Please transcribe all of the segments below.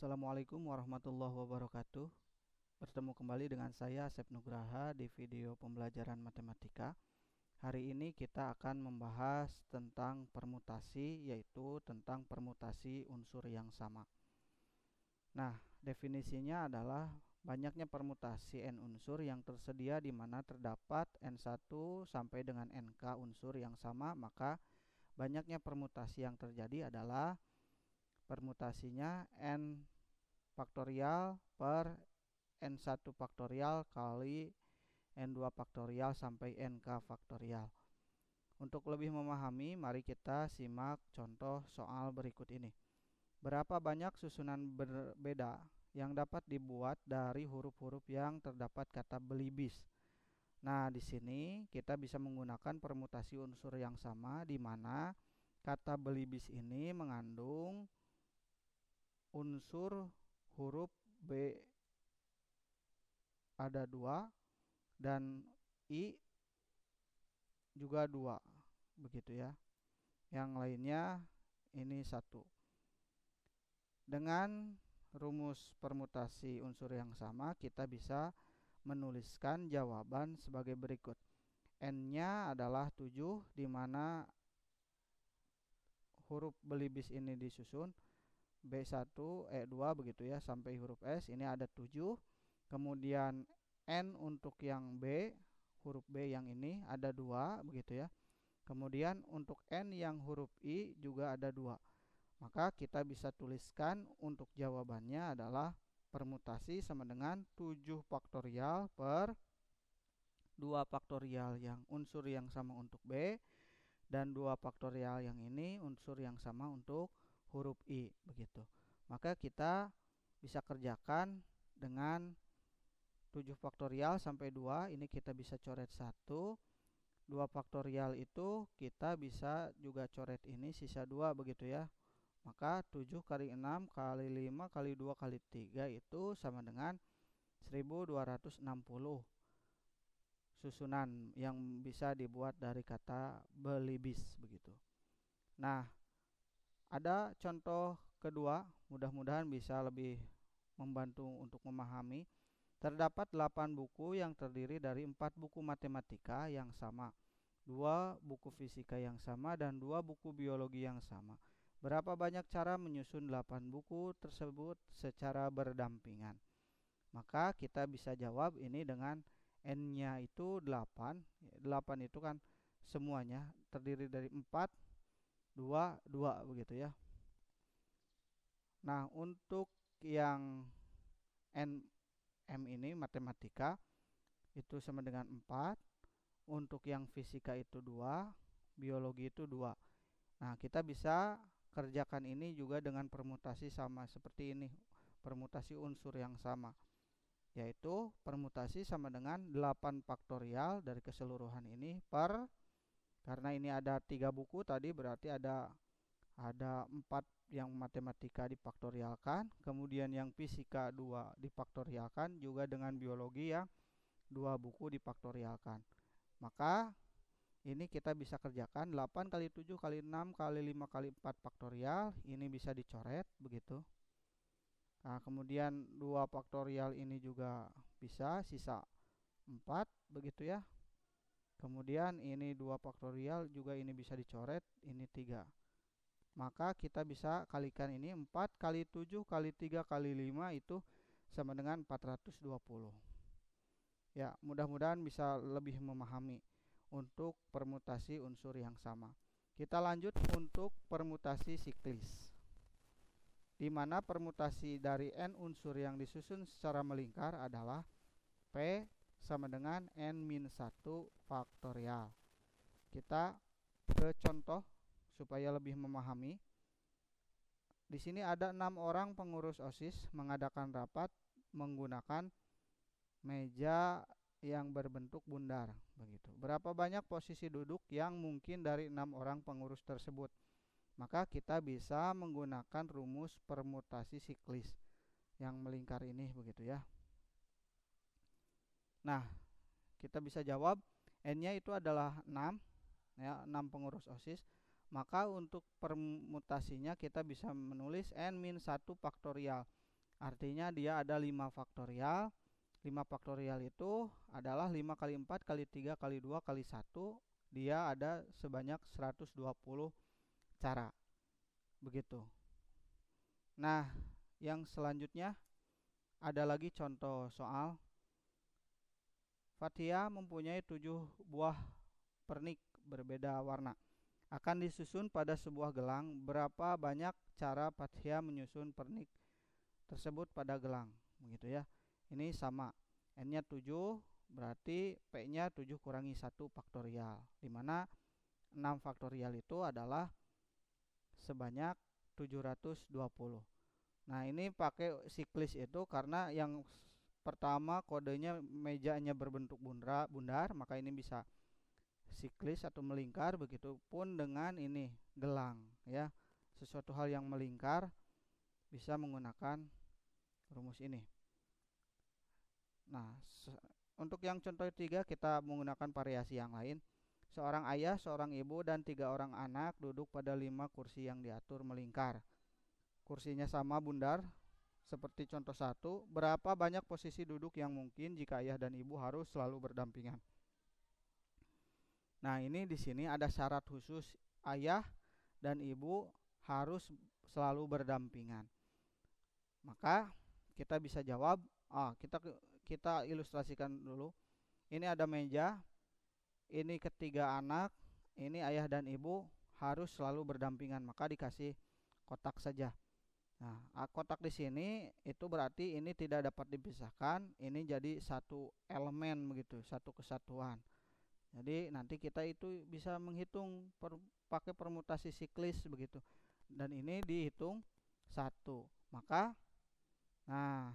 Assalamualaikum warahmatullahi wabarakatuh. Bertemu kembali dengan saya Asep Nugraha di video pembelajaran matematika. Hari ini kita akan membahas tentang permutasi, yaitu tentang permutasi unsur yang sama. Nah, definisinya adalah banyaknya permutasi n unsur yang tersedia di mana terdapat n1 sampai dengan nk unsur yang sama, maka banyaknya permutasi yang terjadi adalah permutasinya n faktorial per n1 faktorial kali n2 faktorial sampai nk faktorial. Untuk lebih memahami, mari kita simak contoh soal berikut ini. Berapa banyak susunan berbeda yang dapat dibuat dari huruf-huruf yang terdapat kata belibis? Nah, di sini kita bisa menggunakan permutasi unsur yang sama, di mana kata belibis ini mengandung unsur huruf B ada 2 dan I juga 2, begitu ya. Yang lainnya ini 1. Dengan rumus permutasi unsur yang sama, kita bisa menuliskan jawaban sebagai berikut. N-nya adalah 7, di mana huruf belibis ini disusun B1, E2 begitu ya, sampai huruf S. Ini ada 7. Kemudian N untuk yang B, huruf B yang ini ada 2 begitu ya. Kemudian untuk N yang huruf I juga ada 2. Maka kita bisa tuliskan untuk jawabannya adalah permutasi sama dengan 7 faktorial per 2 faktorial yang unsur yang sama untuk B, dan 2 faktorial yang ini unsur yang sama untuk huruf I begitu. Maka kita bisa kerjakan dengan 7 faktorial sampai 2, ini kita bisa coret 1. 2 faktorial itu kita bisa juga coret ini sisa 2 begitu ya. Maka 7 kali 6 kali 5 kali 2 kali 3 itu sama dengan 1260 susunan yang bisa dibuat dari kata belibis begitu. Nah, ada contoh kedua, mudah-mudahan bisa lebih membantu untuk memahami. Terdapat 8 buku yang terdiri dari 4 buku matematika yang sama, 2 buku fisika yang sama, dan 2 buku biologi yang sama. Berapa banyak cara menyusun 8 buku tersebut secara berdampingan? Maka kita bisa jawab ini dengan N-nya itu 8. 8 itu kan semuanya terdiri dari 4, 2, 2 begitu ya. Nah, untuk yang M ini matematika itu sama dengan 4. Untuk yang fisika itu 2, biologi itu 2. Nah, kita bisa kerjakan ini juga dengan permutasi sama seperti ini. Permutasi unsur yang sama, yaitu permutasi sama dengan 8 faktorial dari keseluruhan ini per, karena ini ada 3 buku tadi, berarti ada 4 yang matematika difaktorialkan, kemudian yang fisika 2 difaktorialkan, juga dengan biologi yang 2 buku difaktorialkan. Maka ini kita bisa kerjakan 8 kali 7 kali 6 kali 5 kali 4 faktorial, ini bisa dicoret begitu. Nah, kemudian 2 faktorial ini juga bisa, sisa 4 begitu ya. Kemudian ini 2 faktorial juga ini bisa dicoret, ini 3. Maka kita bisa kalikan ini, 4 kali 7 kali 3 kali 5 itu sama dengan 420. Ya, mudah-mudahan bisa lebih memahami untuk permutasi unsur yang sama. Kita lanjut untuk permutasi siklis, di mana permutasi dari n unsur yang disusun secara melingkar adalah P sama dengan n-1 faktorial. Kita ke contoh supaya lebih memahami. Di sini ada 6 orang pengurus OSIS mengadakan rapat menggunakan meja yang berbentuk bundar begitu. Berapa banyak posisi duduk yang mungkin dari 6 orang pengurus tersebut? Maka kita bisa menggunakan rumus permutasi siklis yang melingkar ini begitu ya. Nah, kita bisa jawab n-nya itu adalah 6 ya, 6 pengurus OSIS. Maka untuk permutasinya kita bisa menulis n-1 faktorial. Artinya dia ada 5 faktorial. 5 faktorial itu adalah 5 kali 4 kali 3 kali 2 kali 1. Dia ada sebanyak 120 cara. Begitu. Nah, yang selanjutnya ada lagi contoh soal. Fathia mempunyai 7 buah pernik berbeda warna. Akan disusun pada sebuah gelang. Berapa banyak cara Fathia menyusun pernik tersebut pada gelang? Begitu ya. Ini sama. N-nya 7, berarti P-nya 7 kurangi 1 faktorial. Dimana 6 faktorial itu adalah sebanyak 720. Nah, ini pakai siklis itu karena yang pertama kodenya mejanya berbentuk bundar, maka ini bisa siklis atau melingkar. Begitupun dengan ini gelang ya. Sesuatu hal yang melingkar bisa menggunakan rumus ini. Nah, untuk yang contoh 3 kita menggunakan variasi yang lain. Seorang ayah, seorang ibu, dan 3 orang anak duduk pada 5 kursi yang diatur melingkar. Kursinya sama bundar seperti contoh 1. Berapa banyak posisi duduk yang mungkin jika ayah dan ibu harus selalu berdampingan? Nah, ini di sini ada syarat khusus, ayah dan ibu harus selalu berdampingan. Maka kita bisa jawab, kita ilustrasikan dulu. Ini ada meja, ini ketiga anak, ini ayah dan ibu harus selalu berdampingan, maka dikasih kotak saja. Nah, kotak di sini itu berarti ini tidak dapat dipisahkan, ini jadi satu elemen begitu, satu kesatuan. Jadi nanti kita itu bisa menghitung pakai permutasi siklis begitu. Dan ini dihitung 1. Maka nah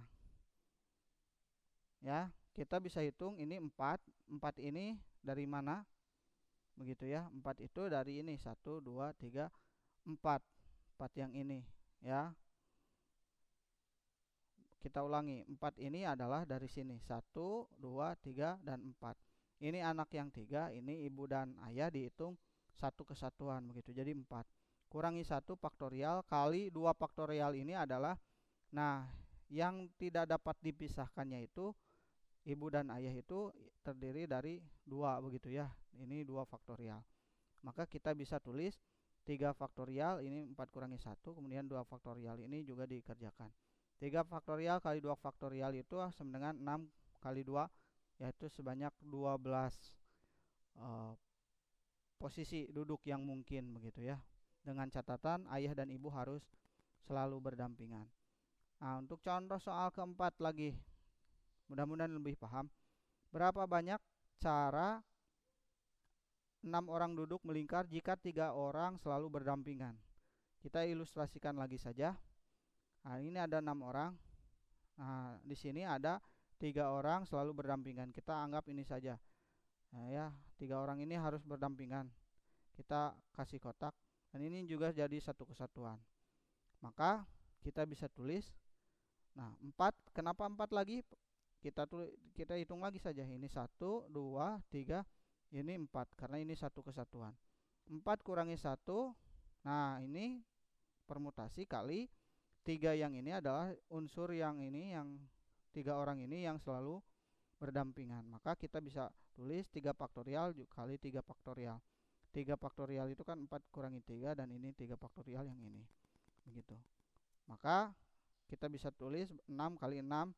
ya, kita bisa hitung ini 4. 4 ini dari mana? Begitu ya. 4 itu dari ini 1 2 3 4. 4 yang ini ya. Kita ulangi, 4 ini adalah dari sini 1 2 3 dan 4. Ini anak yang 3, ini ibu dan ayah dihitung satu kesatuan begitu. Jadi 4. Kurangi 1 faktorial kali 2 faktorial ini adalah, nah, yang tidak dapat dipisahkannya itu ibu dan ayah itu terdiri dari 2 begitu ya. Ini 2 faktorial. Maka kita bisa tulis 3 faktorial ini 4 kurangi 1, kemudian 2 faktorial ini juga dikerjakan. 3 faktorial kali 2 faktorial itu sama dengan 6 kali 2, yaitu sebanyak 12 posisi duduk yang mungkin begitu ya. Dengan catatan ayah dan ibu harus selalu berdampingan. Nah, untuk contoh soal keempat lagi, mudah-mudahan lebih paham. Berapa banyak cara 6 orang duduk melingkar jika 3 orang selalu berdampingan? Kita ilustrasikan lagi saja. Nah, ini ada 6 orang. Nah, di sini ada 3 orang selalu berdampingan. Kita anggap ini saja. Nah, ya, 3 orang ini harus berdampingan. Kita kasih kotak. Dan ini juga jadi satu kesatuan. Maka kita bisa tulis. Nah, 4. Kenapa 4 lagi? Kita hitung lagi saja. Ini 1, 2, 3. Ini 4. Karena ini satu kesatuan. 4 kurangi 1. Nah, ini permutasi kali 3 yang ini adalah unsur yang ini, yang 3 orang ini yang selalu berdampingan. Maka kita bisa tulis 3 faktorial kali 3 faktorial. 3 faktorial itu kan 4 kurangi 3 dan ini 3 faktorial yang ini. Begitu. Maka kita bisa tulis 6 kali 6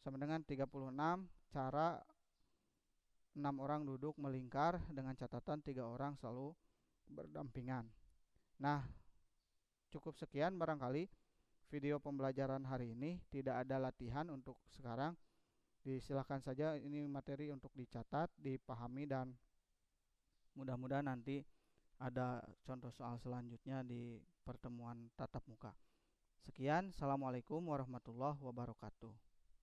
sama dengan 36 cara 6 orang duduk melingkar dengan catatan 3 orang selalu berdampingan. Nah, cukup sekian barangkali video pembelajaran hari ini. Tidak ada latihan untuk sekarang. Silakan saja, ini materi untuk dicatat, dipahami, dan mudah-mudahan nanti ada contoh soal selanjutnya di pertemuan tatap muka. Sekian, assalamualaikum warahmatullahi wabarakatuh.